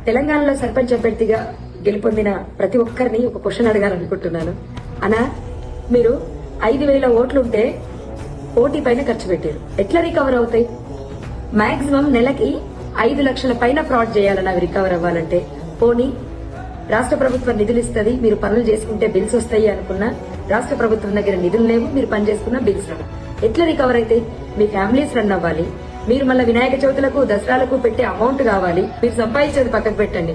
తెలంగాణలో సర్పంచ్ అభ్యర్థిగా గెలుపొందిన ప్రతి ఒక్కరిని ఒక క్వశ్చన్ అడగాలనుకుంటున్నాను. అనా, మీరు 5,000 ఓట్లుంటే కోటి పైన ఖర్చు పెట్టారు, ఎట్లా రికవర్ అవుతాయి? మాక్సిమం నెలకి 5 లక్షల పైన ఫ్రాడ్ చేయాలని అవి రికవర్ అవ్వాలంటే. పోనీ రాష్ట్ర ప్రభుత్వం నిధులు ఇస్తుంది, మీరు పనులు చేసుకుంటే బిల్స్ వస్తాయి అనుకున్నా రాష్ట్ర ప్రభుత్వం దగ్గర నిధులు లేవు, మీరు పని చేసుకున్న బిల్స్ రావు. ఎట్లా రికవర్ అయితే? మీ ఫ్యామిలీస్ రన్ అవ్వాలి, మీరు మళ్ళీ వినాయక చవితులకు దసరాలకు పెట్టే అమౌంట్ కావాలి, మీరు సంపాదించేది పక్కకు పెట్టండి.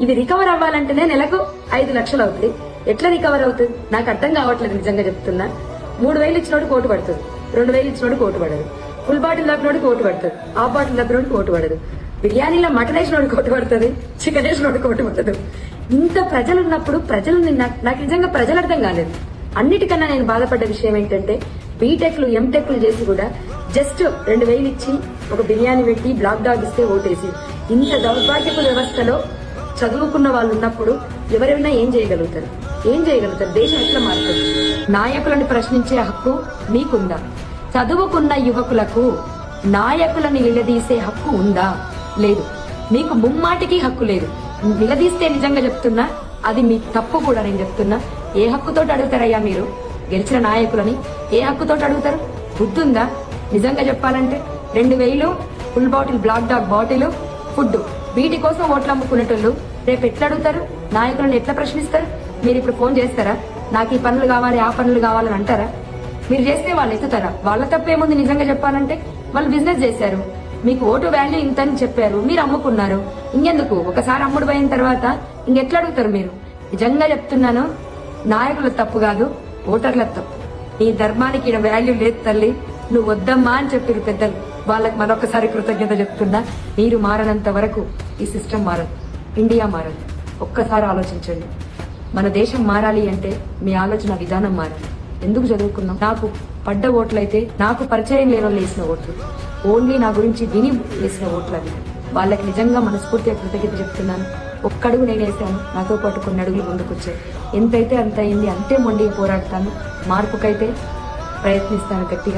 ఇవి రికవర్ అవ్వాలంటేనే నెలకు 5 లక్షలు అవుతాయి. ఎట్లా రికవర్ అవుతుంది? నాకు అర్థం కావట్లేదు, నిజంగా చెప్తున్నా. 3,000 ఇచ్చినోడు కోటు పడుతుంది, 2,000 ఇచ్చినోడు కోటు పడదు, ఫుల్ బాటిల్ దగ్గరోడు కోటు పడుతుంది, హాఫ్ బాటిల్ దగ్గరోడు కోటు పడదు, బిర్యానీలో మటన్ వేసినోడు కోటు పడుతుంది, చికెన్ వేసినోడు కోటు పడదు. ఇంత ప్రజలు ఉన్నప్పుడు నాకు నిజంగా ప్రజలు అర్థం కాలేదు. అన్నిటికన్నా నేను బాధపడ్డ విషయం ఏంటంటే, బీటెక్లు ఎంటెక్లు చేసి కూడా జస్ట్ 2,000 ఇచ్చి ఒక బిర్యానీ పెట్టి బ్లాక్ డాగ్ ఇస్తే ఓటేసి, ఇంత దౌర్భాగ్యపు వ్యవస్థలో చదువుకున్న వాళ్ళు ఉన్నప్పుడు ఎవరైనా ఏం చేయగలుగుతారు? దేశం ఎట్లా మారుతుంది? నాయకులను ప్రశ్నించే హక్కు మీకుందా? చదువుకున్న యువకులకు నాయకులను నిలదీసే హక్కు ఉందా? లేదు. మీకు ముమ్మాటికి హక్కు లేదు. నిలదీస్తే నిజంగా చెప్తున్నా, అది మీ తప్పు కూడా. నేను చెప్తున్నా, ఏ హక్కుతోటి అడుగుతారయ్యా మీరు గెలిచిన నాయకులని? ఏ హక్కుతోటి అడుగుతారు? బుద్ధుందా? నిజంగా చెప్పాలంటే 2,000 full bottle Black Dog bottle food, వీటి కోసం ఓట్లు అమ్ముకునేటోళ్ళు రేపు ఎట్లా అడుగుతారు? నాయకులను ఎట్లా ప్రశ్నిస్తారు? మీరు ఇప్పుడు ఫోన్ చేస్తారా? నాకు ఈ పనులు కావాలి, ఆ పనులు కావాలని అంటారా? మీరు చేస్తే వాళ్ళు ఎత్తుతారా? వాళ్ళ తప్పేముంది? నిజంగా చెప్పాలంటే వాళ్ళు బిజినెస్ చేశారు, మీకు ఓటు వాల్యూ ఇంతని చెప్పారు, మీరు అమ్ముకున్నారు. ఇంకెందుకు? ఒకసారి అమ్ముడు పోయిన తర్వాత ఇంకెట్లా అడుగుతారు మీరు? నిజంగా చెప్తున్నాను, నాయకుల తప్పు కాదు, ఓటర్ల తప్పు. నీ ధర్మానికి ఈడ వాల్యూ లేదు తల్లి, నువ్వు వద్దమ్మా అని చెప్పారు పెద్దలు. వాళ్ళకి మరొకసారి కృతజ్ఞత చెప్తున్నా. మీరు మారనంత వరకు ఈ సిస్టమ్ మారదు, ఇండియా మారదు. ఒక్కసారి ఆలోచించండి. మన దేశం మారాలి అంటే మీ ఆలోచన విధానం మారాలి. ఎందుకు చదువుకున్నాం? నాకు పడ్డ ఓట్లయితే నాకు పరిచయం లేని వాళ్ళు వేసిన ఓట్లు, ఓన్లీ నా గురించి విని వేసిన ఓట్లు అవి. వాళ్ళకి నిజంగా మనస్ఫూర్తిగా కృతజ్ఞత చెప్తున్నాను. ఒక్కడుగు నేను వేసాను, నాతో పాటు కొన్ని అడుగులు ముందుకొచ్చాయి. ఎంతైతే అంత అయింది, అంతే మొండిగా పోరాడతాను. మార్పుకైతే ప్రయత్నిస్తాను గట్టిగా.